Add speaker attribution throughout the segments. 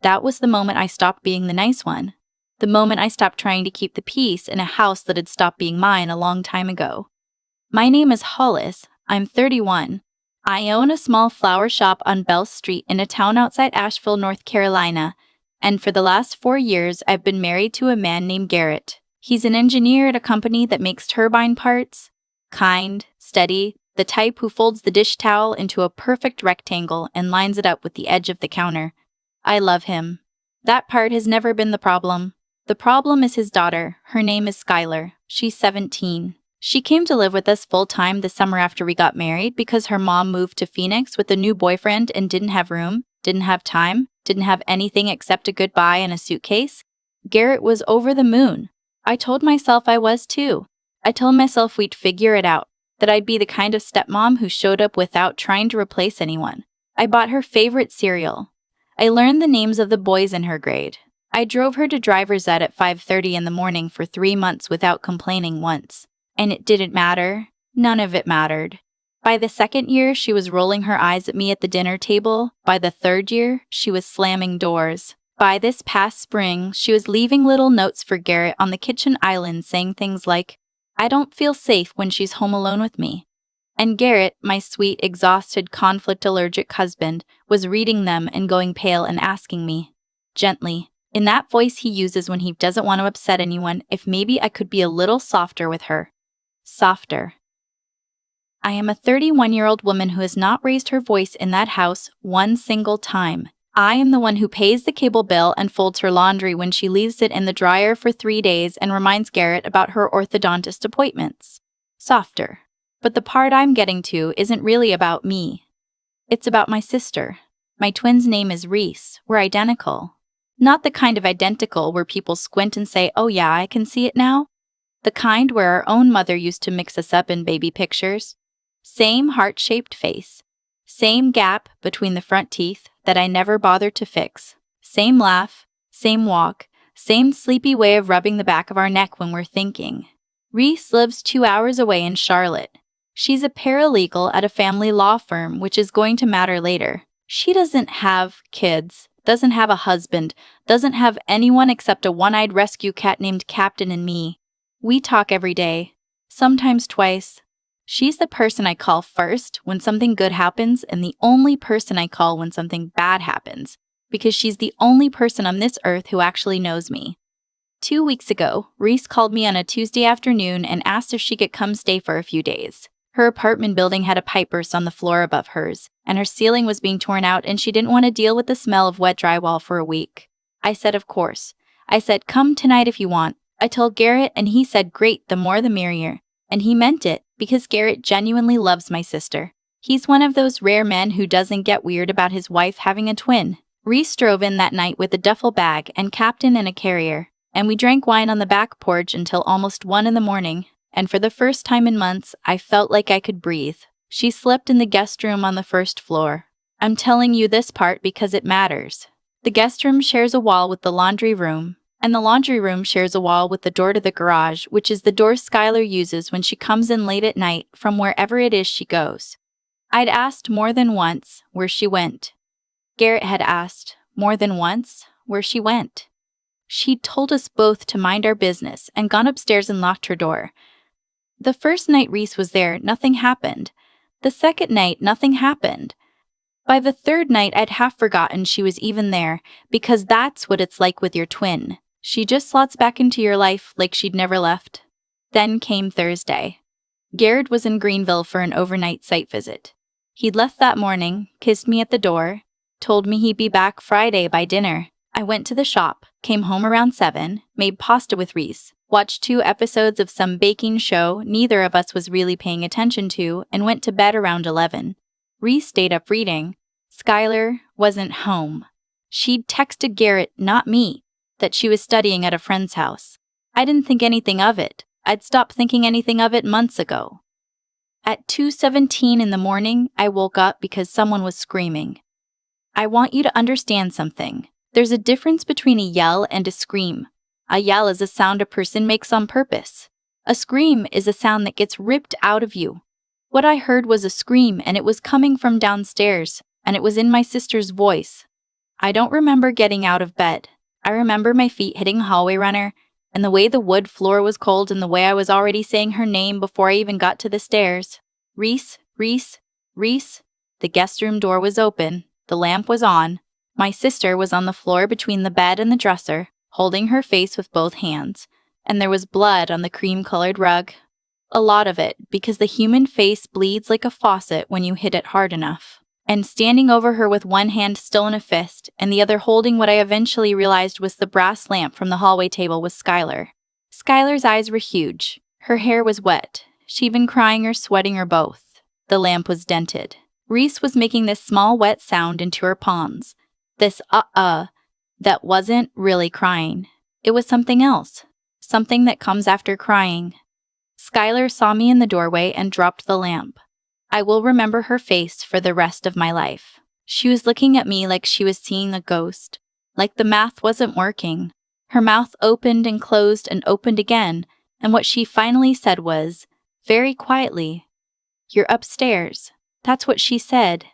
Speaker 1: That was the moment I stopped being the nice one. The moment I stopped trying to keep the peace in a house that had stopped being mine a long time ago. My name is Hollis. I'm 31. I own a small flower shop on Bell Street in a town outside Asheville, North Carolina. And for the last 4 years, I've been married to a man named Garrett. He's an engineer at a company that makes turbine parts. Kind, steady, the type who folds the dish towel into a perfect rectangle and lines it up with the edge of the counter. I love him. That part has never been the problem. The problem is his daughter. Her name is Skylar. She's 17. She came to live with us full-time the summer after we got married because her mom moved to Phoenix with a new boyfriend and didn't have room, didn't have time, didn't have anything except a goodbye and a suitcase. Garrett was over the moon. I told myself I was too. I told myself we'd figure it out, that I'd be the kind of stepmom who showed up without trying to replace anyone. I bought her favorite cereal. I learned the names of the boys in her grade. I drove her to driver's ed at 5:30 in the morning for 3 months without complaining once. And it didn't matter. None of it mattered. By the second year, she was rolling her eyes at me at the dinner table. By the third year, she was slamming doors. By this past spring, she was leaving little notes for Garrett on the kitchen island saying things like, "I don't feel safe when she's home alone with me." And Garrett, my sweet, exhausted, conflict-allergic husband, was reading them and going pale and asking me, gently, in that voice he uses when he doesn't want to upset anyone, if maybe I could be a little softer with her. Softer. I am a 31-year-old woman who has not raised her voice in that house one single time. I am the one who pays the cable bill and folds her laundry when she leaves it in the dryer for 3 days and reminds Garrett about her orthodontist appointments. Softer. But the part I'm getting to isn't really about me. It's about my sister. My twin's name is Reese. We're identical. Not the kind of identical where people squint and say, "Oh yeah, I can see it now." The kind where our own mother used to mix us up in baby pictures. Same heart-shaped face. Same gap between the front teeth that I never bothered to fix. Same laugh, same walk, same sleepy way of rubbing the back of our neck when we're thinking. Reese lives 2 hours away in Charlotte. She's a paralegal at a family law firm, which is going to matter later. She doesn't have kids, doesn't have a husband, doesn't have anyone except a one-eyed rescue cat named Captain and me. We talk every day, sometimes twice. She's the person I call first when something good happens and the only person I call when something bad happens, because she's the only person on this earth who actually knows me. 2 weeks ago, Reese called me on a Tuesday afternoon and asked if she could come stay for a few days. Her apartment building had a pipe burst on the floor above hers, and her ceiling was being torn out and she didn't want to deal with the smell of wet drywall for a week. I said, of course. I said, come tonight if you want. I told Garrett and he said, great, the more the merrier. And he meant it, because Garrett genuinely loves my sister. He's one of those rare men who doesn't get weird about his wife having a twin. Reese drove in that night with a duffel bag and Captain in a carrier, and we drank wine on the back porch until almost 1 in the morning, and for the first time in months, I felt like I could breathe. She slept in the guest room on the first floor. I'm telling you this part because it matters. The guest room shares a wall with the laundry room, and the laundry room shares a wall with the door to the garage, which is the door Skylar uses when she comes in late at night from wherever it is she goes. I'd asked more than once where she went. Garrett had asked more than once where she went. She'd told us both to mind our business and gone upstairs and locked her door. The first night Reese was there, nothing happened. The second night, nothing happened. By the third night, I'd half forgotten she was even there, because that's what it's like with your twin. She just slots back into your life like she'd never left. Then came Thursday. Garrett was in Greenville for an overnight site visit. He'd left that morning, kissed me at the door, told me he'd be back Friday by dinner. I went to the shop, came home around 7, made pasta with Reese, watched 2 episodes of some baking show neither of us was really paying attention to, and went to bed around 11. Reese stayed up reading. Skylar wasn't home. She'd texted Garrett, not me, that she was studying at a friend's house. I didn't think anything of it. I'd stopped thinking anything of it months ago. At 2:17 in the morning, I woke up because someone was screaming. I want you to understand something. There's a difference between a yell and a scream. A yell is a sound a person makes on purpose. A scream is a sound that gets ripped out of you. What I heard was a scream, and it was coming from downstairs, and it was in my sister's voice. I don't remember getting out of bed. I remember my feet hitting a hallway runner, and the way the wood floor was cold and the way I was already saying her name before I even got to the stairs. Reese, Reese, Reese. The guest room door was open. The lamp was on. My sister was on the floor between the bed and the dresser, holding her face with both hands, and there was blood on the cream-colored rug. A lot of it, because the human face bleeds like a faucet when you hit it hard enough. And standing over her with one hand still in a fist, and the other holding what I eventually realized was the brass lamp from the hallway table was Skylar. Skylar's eyes were huge. Her hair was wet. She'd been crying or sweating or both. The lamp was dented. Reese was making this small wet sound into her palms. This that wasn't really crying. It was something else. Something that comes after crying. Skylar saw me in the doorway and dropped the lamp. I will remember her face for the rest of my life. She was looking at me like she was seeing a ghost, like the math wasn't working. Her mouth opened and closed and opened again, and what she finally said was, very quietly, "You're upstairs." That's what she said.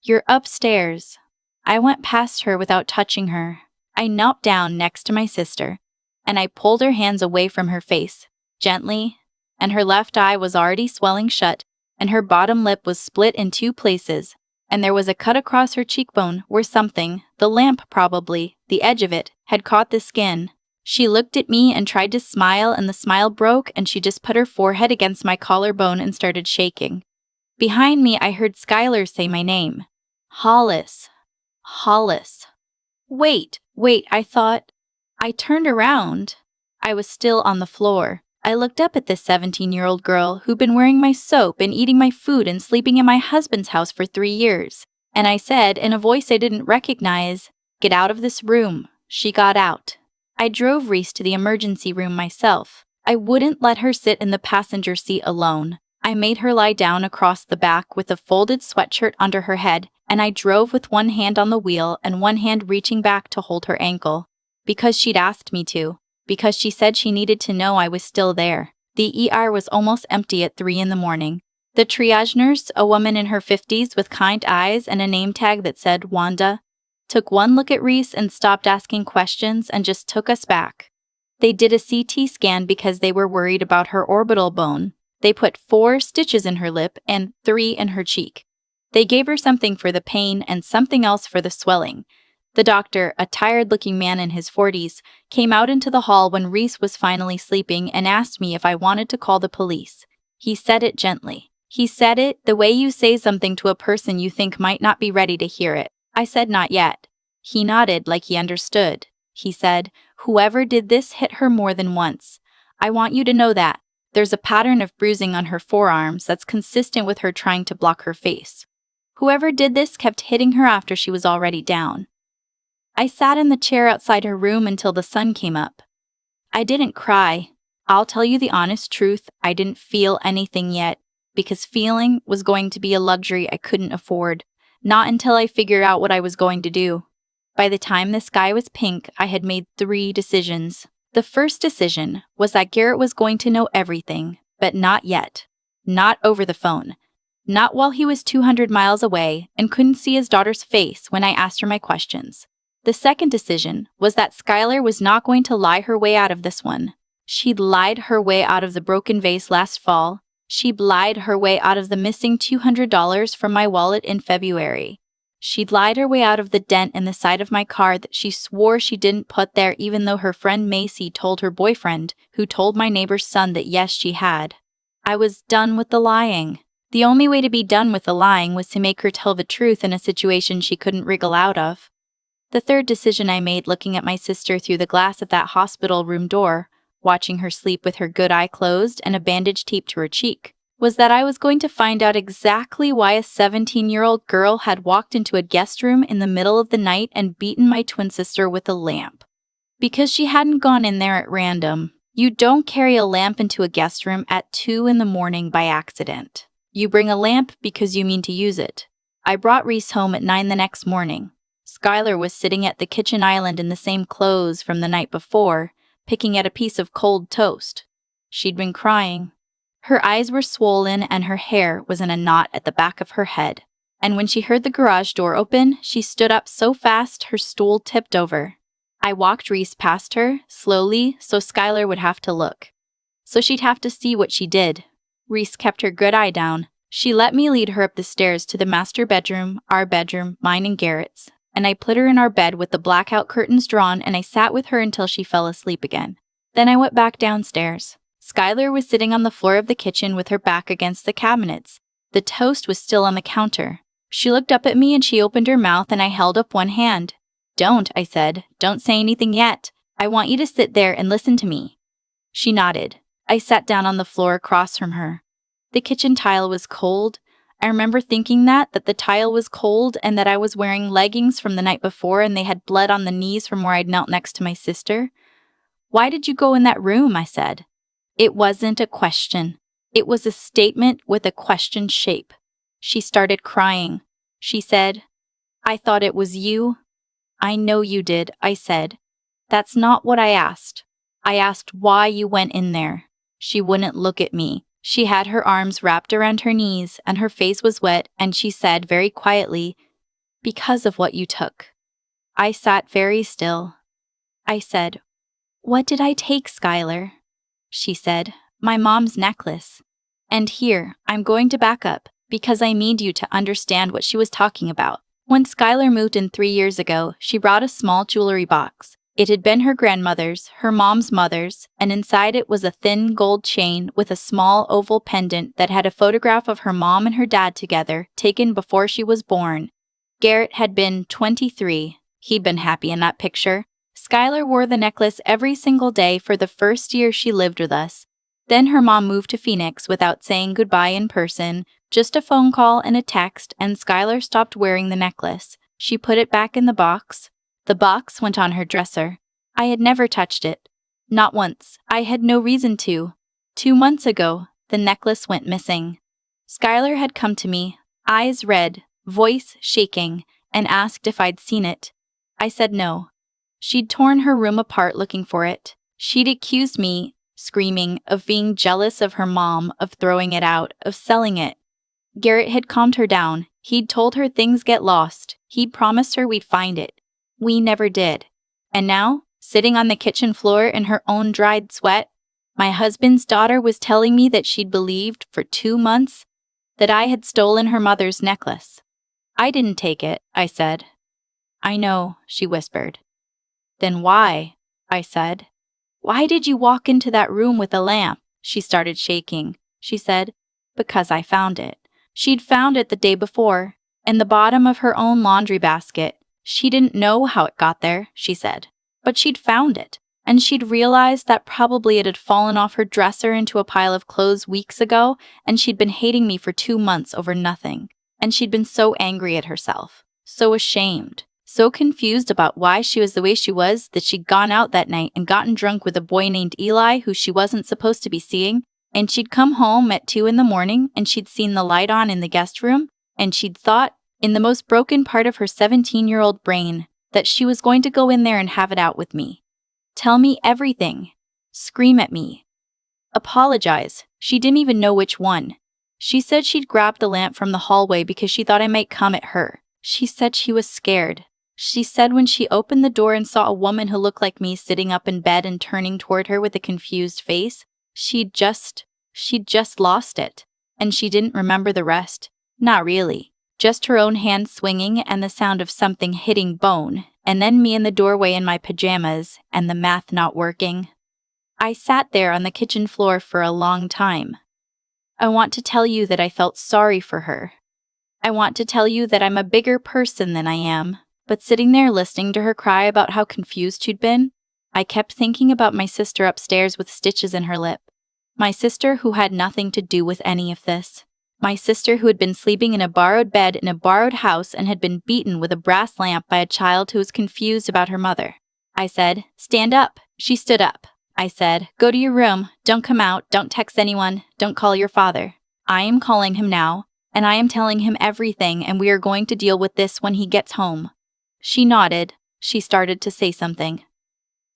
Speaker 1: "You're upstairs." I went past her without touching her. I knelt down next to my sister, and I pulled her hands away from her face, gently, and her left eye was already swelling shut, and her bottom lip was split in 2 places, and there was a cut across her cheekbone where something, the lamp probably, the edge of it, had caught the skin. She looked at me and tried to smile, and the smile broke, and she just put her forehead against my collarbone and started shaking. Behind me, I heard Skylar say my name. Hollis. Hollis. Wait, I thought. I turned around. I was still on the floor. I looked up at this 17-year-old girl who'd been wearing my soap and eating my food and sleeping in my husband's house for 3 years. And I said, in a voice I didn't recognize, "Get out of this room." She got out. I drove Reese to the emergency room myself. I wouldn't let her sit in the passenger seat alone. I made her lie down across the back with a folded sweatshirt under her head, and I drove with one hand on the wheel and one hand reaching back to hold her ankle. Because she'd asked me to. Because she said she needed to know I was still there. The ER was almost empty at 3 in the morning. The triage nurse, a woman in her 50s with kind eyes and a name tag that said Wanda, took one look at Reese and stopped asking questions and just took us back. They did a CT scan because they were worried about her orbital bone. They put 4 stitches in her lip and 3 in her cheek. They gave her something for the pain and something else for the swelling. The doctor, a tired-looking man in his 40s, came out into the hall when Reese was finally sleeping and asked me if I wanted to call the police. He said it gently. He said it the way you say something to a person you think might not be ready to hear it. I said not yet. He nodded like he understood. He said, "Whoever did this hit her more than once. I want you to know that. There's a pattern of bruising on her forearms that's consistent with her trying to block her face. Whoever did this kept hitting her after she was already down." I sat in the chair outside her room until the sun came up. I didn't cry. I'll tell you the honest truth, I didn't feel anything yet, because feeling was going to be a luxury I couldn't afford, not until I figured out what I was going to do. By the time the sky was pink, I had made 3 decisions. The first decision was that Garrett was going to know everything, but not yet. Not over the phone. Not while he was 200 miles away and couldn't see his daughter's face when I asked her my questions. The second decision was that Skylar was not going to lie her way out of this one. She'd lied her way out of the broken vase last fall. She'd lied her way out of the missing $200 from my wallet in February. She'd lied her way out of the dent in the side of my car that she swore she didn't put there, even though her friend Macy told her boyfriend, who told my neighbor's son, that yes, she had. I was done with the lying. The only way to be done with the lying was to make her tell the truth in a situation she couldn't wriggle out of. The third decision I made, looking at my sister through the glass of that hospital room door, watching her sleep with her good eye closed and a bandage taped to her cheek, was that I was going to find out exactly why a 17-year-old girl had walked into a guest room in the middle of the night and beaten my twin sister with a lamp. Because she hadn't gone in there at random. You don't carry a lamp into a guest room at 2 in the morning by accident. You bring a lamp because you mean to use it. I brought Reese home at 9 the next morning. Skylar was sitting at the kitchen island in the same clothes from the night before, picking at a piece of cold toast. She'd been crying. Her eyes were swollen and her hair was in a knot at the back of her head. And when she heard the garage door open, she stood up so fast her stool tipped over. I walked Reese past her, slowly, so Skylar would have to look. So she'd have to see what she did. Reese kept her good eye down. She let me lead her up the stairs to the master bedroom, our bedroom, mine and Garrett's, and I put her in our bed with the blackout curtains drawn, and I sat with her until she fell asleep again. Then I went back downstairs. Skylar was sitting on the floor of the kitchen with her back against the cabinets. The toast was still on the counter. She looked up at me and she opened her mouth, and I held up one hand. "Don't," I said. "Don't say anything yet. I want you to sit there and listen to me." She nodded. I sat down on the floor across from her. The kitchen tile was cold. I remember thinking that the tile was cold and that I was wearing leggings from the night before and they had blood on the knees from where I'd knelt next to my sister. "Why did you go in that room?" I said. It wasn't a question. It was a statement with a question shape. She started crying. She said, "I thought it was you." "I know you did," I said. "That's not what I asked. I asked why you went in there." She wouldn't look at me. She had her arms wrapped around her knees and her face was wet, and she said very quietly, "Because of what you took." I sat very still. I said, "What did I take, Skylar?" She said, "My mom's necklace." And here, I'm going to back up, because I need you to understand what she was talking about. When Skylar moved in 3 years ago, she brought a small jewelry box. It had been her grandmother's, her mom's mother's, and inside it was a thin gold chain with a small oval pendant that had a photograph of her mom and her dad together, taken before she was born. Garrett had been 23. He'd been happy in that picture. Skylar wore the necklace every single day for the first year she lived with us. Then her mom moved to Phoenix without saying goodbye in person, just a phone call and a text, and Skylar stopped wearing the necklace. She put it back in the box. The box went on her dresser. I had never touched it. Not once. I had no reason to. 2 months ago, the necklace went missing. Skylar had come to me, eyes red, voice shaking, and asked if I'd seen it. I said no. She'd torn her room apart looking for it. She'd accused me, screaming, of being jealous of her mom, of throwing it out, of selling it. Garrett had calmed her down. He'd told her things get lost. He'd promised her we'd find it. We never did. And now, sitting on the kitchen floor in her own dried sweat, my husband's daughter was telling me that she'd believed for 2 months that I had stolen her mother's necklace. "I didn't take it," I said. "I know," she whispered. "Then why?" I said. "Why did you walk into that room with a lamp?" She started shaking. She said, "Because I found it." She'd found it the day before, in the bottom of her own laundry basket. She didn't know how it got there, she said, but she'd found it, and she'd realized that probably it had fallen off her dresser into a pile of clothes weeks ago, and she'd been hating me for 2 months over nothing. And she'd been so angry at herself, so ashamed, so confused about why she was the way she was that she'd gone out that night and gotten drunk with a boy named Eli who she wasn't supposed to be seeing, and she'd come home at 2 in the morning and she'd seen the light on in the guest room, and she'd thought, in the most broken part of her 17-year-old brain, that she was going to go in there and have it out with me. Tell me everything. Scream at me. Apologize. She didn't even know which one. She said she'd grabbed the lamp from the hallway because she thought I might come at her. She said she was scared. She said when she opened the door and saw a woman who looked like me sitting up in bed and turning toward her with a confused face, she'd just lost it. And she didn't remember the rest. Not really. Just her own hand swinging and the sound of something hitting bone, and then me in the doorway in my pajamas, and the math not working. I sat there on the kitchen floor for a long time. I want to tell you that I felt sorry for her. I want to tell you that I'm a bigger person than I am, but sitting there listening to her cry about how confused she'd been, I kept thinking about my sister upstairs with stitches in her lip. My sister who had nothing to do with any of this. My sister who had been sleeping in a borrowed bed in a borrowed house and had been beaten with a brass lamp by a child who was confused about her mother. I said, "Stand up." She stood up. I said, "Go to your room. Don't come out. Don't text anyone. Don't call your father. I am calling him now, and I am telling him everything, and we are going to deal with this when he gets home." She nodded. She started to say something.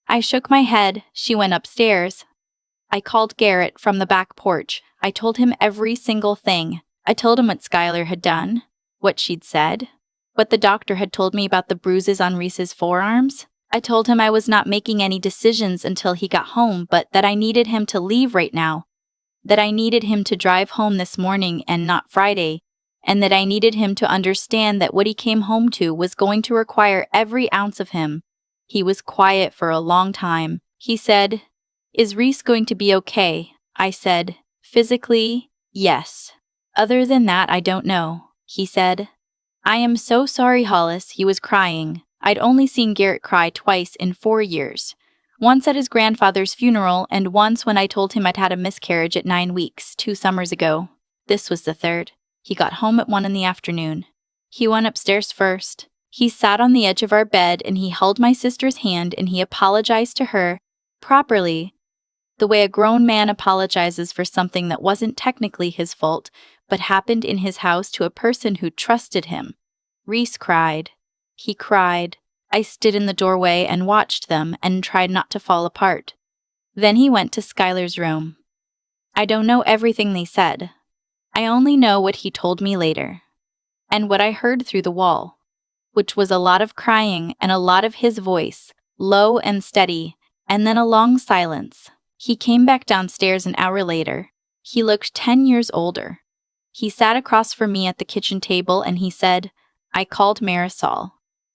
Speaker 1: I shook my head. She went upstairs. I called Garrett from the back porch. I told him every single thing. I told him what Skylar had done. what she'd said, what the doctor had told me about the bruises on Reese's forearms. I told him I was not making any decisions until he got home, but that I needed him to leave right now, that I needed him to drive home this morning and not Friday, and that I needed him to understand that what he came home to was going to require every ounce of him. He was quiet for a long time. He said, "Is Reese going to be okay?" I said, "Physically, yes. Other than that, I don't know," he said. "I am so sorry, Hollis." He was crying. I'd only seen Garrett cry twice in 4 years. Once at his grandfather's funeral, and once when I told him I'd had a miscarriage at 9 weeks, 2 summers ago. This was the third. He got home at 1 in the afternoon. He went upstairs first. He sat on the edge of our bed and he held my sister's hand and he apologized to her, properly, the way a grown man apologizes for something that wasn't technically his fault, but happened in his house to a person who trusted him. Reese cried. He cried. I stood in the doorway and watched them and tried not to fall apart. Then he went to Skylar's room. I don't know everything they said. I only know what he told me later. And what I heard through the wall, which was a lot of crying and a lot of his voice, low and steady, and then a long silence. He came back downstairs an hour later. He looked 10 years older. He sat across from me at the kitchen table and he said, "I called Marisol."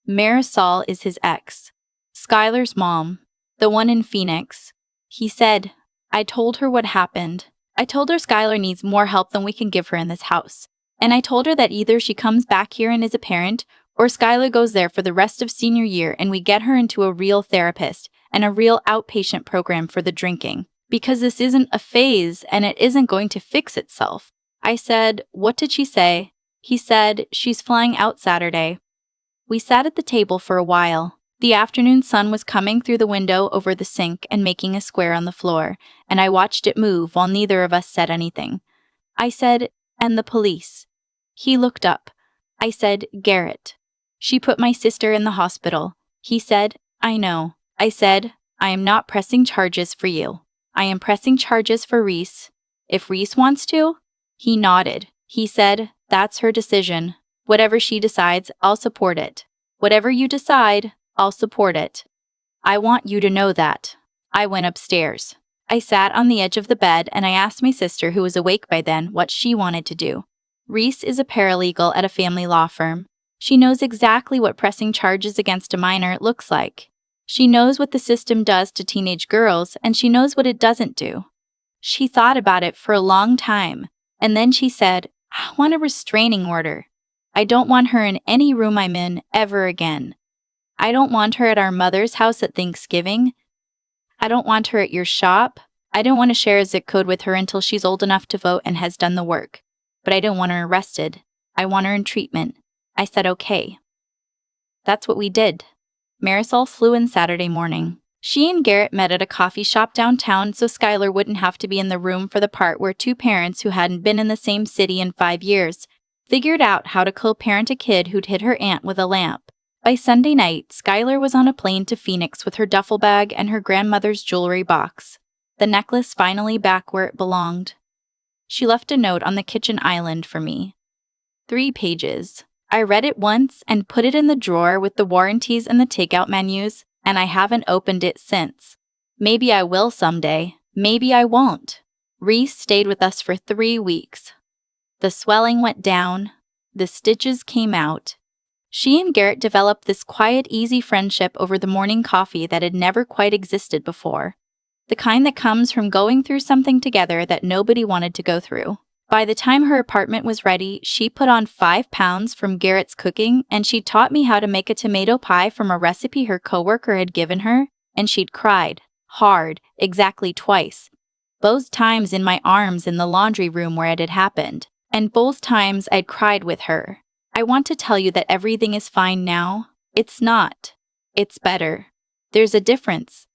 Speaker 1: Marisol is his ex, Skylar's mom, the one in Phoenix. He said, "I told her what happened. I told her Skylar needs more help than we can give her in this house. And I told her that either she comes back here and is a parent, or Skylar goes there for the rest of senior year and we get her into a real therapist and a real outpatient program for the drinking. Because this isn't a phase and it isn't going to fix itself." I said, "What did she say?" He said, "She's flying out Saturday." We sat at the table for a while. The afternoon sun was coming through the window over the sink and making a square on the floor, and I watched it move while neither of us said anything. I said, "And the police?" He looked up. I said, "Garrett. She put my sister in the hospital." He said, "I know." I said, "I am not pressing charges for you. I am pressing charges for Reese. If Reese wants to?" He nodded. He said, "That's her decision. Whatever she decides, I'll support it. Whatever you decide, I'll support it. I want you to know that." I went upstairs. I sat on the edge of the bed and I asked my sister, who was awake by then, what she wanted to do. Reese is a paralegal at a family law firm. She knows exactly what pressing charges against a minor looks like. She knows what the system does to teenage girls, and she knows what it doesn't do. She thought about it for a long time, and then she said, "I want a restraining order. I don't want her in any room I'm in ever again. I don't want her at our mother's house at Thanksgiving. I don't want her at your shop. I don't want to share a zip code with her until she's old enough to vote and has done the work. But I don't want her arrested. I want her in treatment." I said, "Okay." That's what we did. Marisol flew in Saturday morning. She and Garrett met at a coffee shop downtown so Skylar wouldn't have to be in the room for the part where two parents who hadn't been in the same city in 5 years figured out how to co-parent a kid who'd hit her aunt with a lamp. By Sunday night, Skylar was on a plane to Phoenix with her duffel bag and her grandmother's jewelry box. The necklace finally back where it belonged. She left a note on the kitchen island for me. 3 pages. I read it once and put it in the drawer with the warranties and the takeout menus, and I haven't opened it since. Maybe I will someday. Maybe I won't. Reese stayed with us for 3 weeks. The swelling went down. The stitches came out. She and Garrett developed this quiet, easy friendship over the morning coffee that had never quite existed before. The kind that comes from going through something together that nobody wanted to go through. By the time her apartment was ready, she put on 5 pounds from Garrett's cooking, and she taught me how to make a tomato pie from a recipe her coworker had given her, and she'd cried, hard, exactly twice. Both times in my arms in the laundry room where it had happened, and both times I'd cried with her. I want to tell you that everything is fine now. It's not. It's better. There's a difference.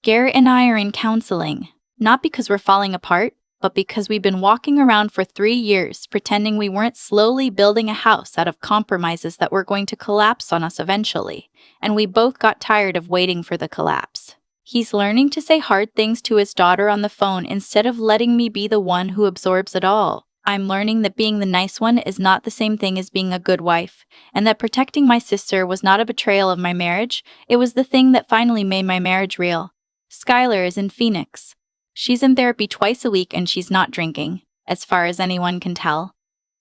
Speaker 1: Garrett and I are in counseling, not because we're falling apart, but because we've been walking around for 3 years pretending we weren't slowly building a house out of compromises that were going to collapse on us eventually, and we both got tired of waiting for the collapse. He's learning to say hard things to his daughter on the phone instead of letting me be the one who absorbs it all. I'm learning that being the nice one is not the same thing as being a good wife, and that protecting my sister was not a betrayal of my marriage, it was the thing that finally made my marriage real. Skylar is in Phoenix. She's in therapy twice a week and she's not drinking, as far as anyone can tell.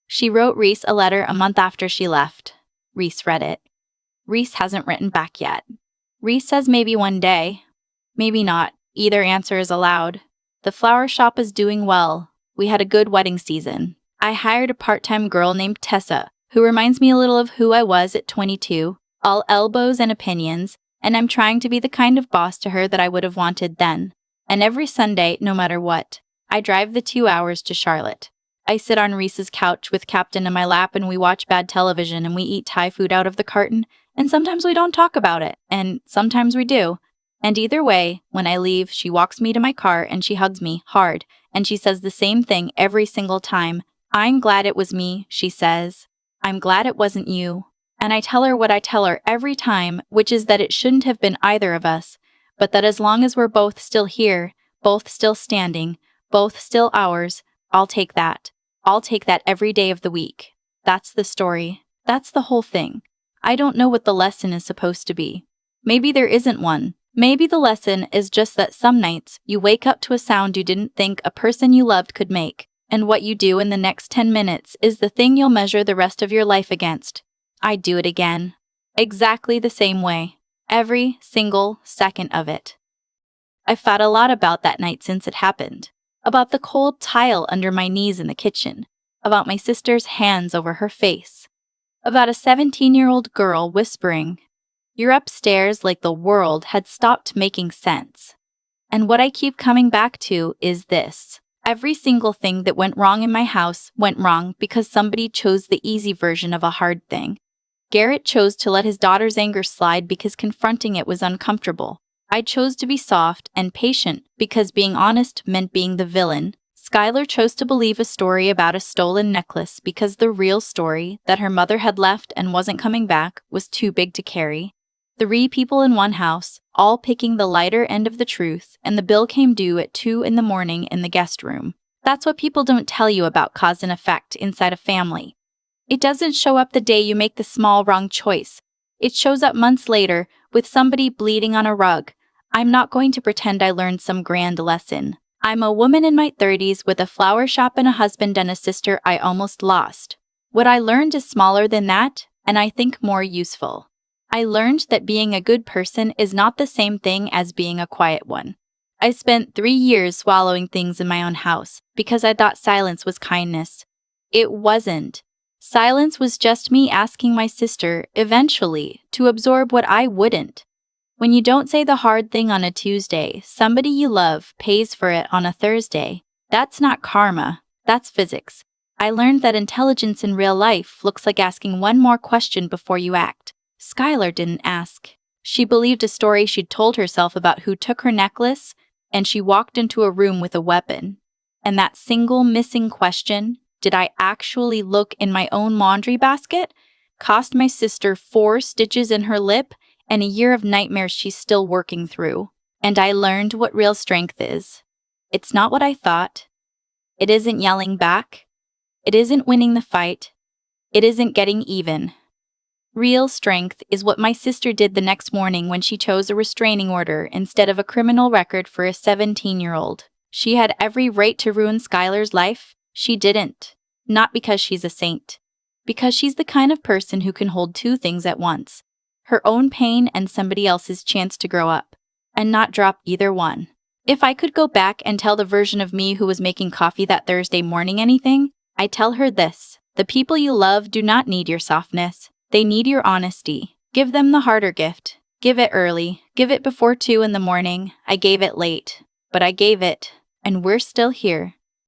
Speaker 1: She wrote Reese a letter a month after she left. Reese read it. Reese hasn't written back yet. Reese says maybe one day. Maybe not. Either answer is allowed. The flower shop is doing well. We had a good wedding season. I hired a part-time girl named Tessa, who reminds me a little of who I was at 22, all elbows and opinions, and I'm trying to be the kind of boss to her that I would have wanted then. And every Sunday, no matter what, I drive the 2 hours to Charlotte. I sit on Reese's couch with Captain in my lap and we watch bad television and we eat Thai food out of the carton, and sometimes we don't talk about it, and sometimes we do. And either way, when I leave, she walks me to my car and she hugs me hard, and she says the same thing every single time. I'm glad it was me, she says. I'm glad it wasn't you. And I tell her what I tell her every time, which is that it shouldn't have been either of us, but that as long as we're both still here, both still standing, both still ours, I'll take that. I'll take that every day of the week. That's the story. That's the whole thing. I don't know what the lesson is supposed to be. Maybe there isn't one. Maybe the lesson is just that some nights you wake up to a sound you didn't think a person you loved could make, and what you do in the next 10 minutes is the thing you'll measure the rest of your life against. I'd do it again. Exactly the same way. Every single second of it. I've thought a lot about that night since it happened. About the cold tile under my knees in the kitchen. About my sister's hands over her face. About a 17-year-old girl whispering, "You're upstairs," like the world had stopped making sense. And what I keep coming back to is this. Every single thing that went wrong in my house went wrong because somebody chose the easy version of a hard thing. Garrett chose to let his daughter's anger slide because confronting it was uncomfortable. I chose to be soft and patient because being honest meant being the villain. Skylar chose to believe a story about a stolen necklace because the real story, that her mother had left and wasn't coming back, was too big to carry. 3 people in one house, all picking the lighter end of the truth, and the bill came due at 2 in the morning in the guest room. That's what people don't tell you about cause and effect inside a family. It doesn't show up the day you make the small wrong choice. It shows up months later, with somebody bleeding on a rug. I'm not going to pretend I learned some grand lesson. I'm a woman in my 30s with a flower shop and a husband and a sister I almost lost. What I learned is smaller than that, and I think more useful. I learned that being a good person is not the same thing as being a quiet one. I spent 3 years swallowing things in my own house because I thought silence was kindness. It wasn't. Silence was just me asking my sister, eventually, to absorb what I wouldn't. When you don't say the hard thing on a Tuesday, somebody you love pays for it on a Thursday. That's not karma, that's physics. I learned that intelligence in real life looks like asking one more question before you act. Skylar didn't ask. She believed a story she'd told herself about who took her necklace, and she walked into a room with a weapon. And that single missing question, did I actually look in my own laundry basket, cost my sister 4 stitches in her lip and a year of nightmares she's still working through. And I learned what real strength is. It's not what I thought. It isn't yelling back. It isn't winning the fight. It isn't getting even. Real strength is what my sister did the next morning when she chose a restraining order instead of a criminal record for a 17-year-old. She had every right to ruin Skylar's life. She didn't. Not because she's a saint. Because she's the kind of person who can hold 2 things at once. Her own pain and somebody else's chance to grow up. And not drop either one. If I could go back and tell the version of me who was making coffee that Thursday morning anything, I'd tell her this. The people you love do not need your softness. They need your honesty. Give them the harder gift. Give it early. Give it before 2 in the morning. I gave it late. But I gave it. And we're still here.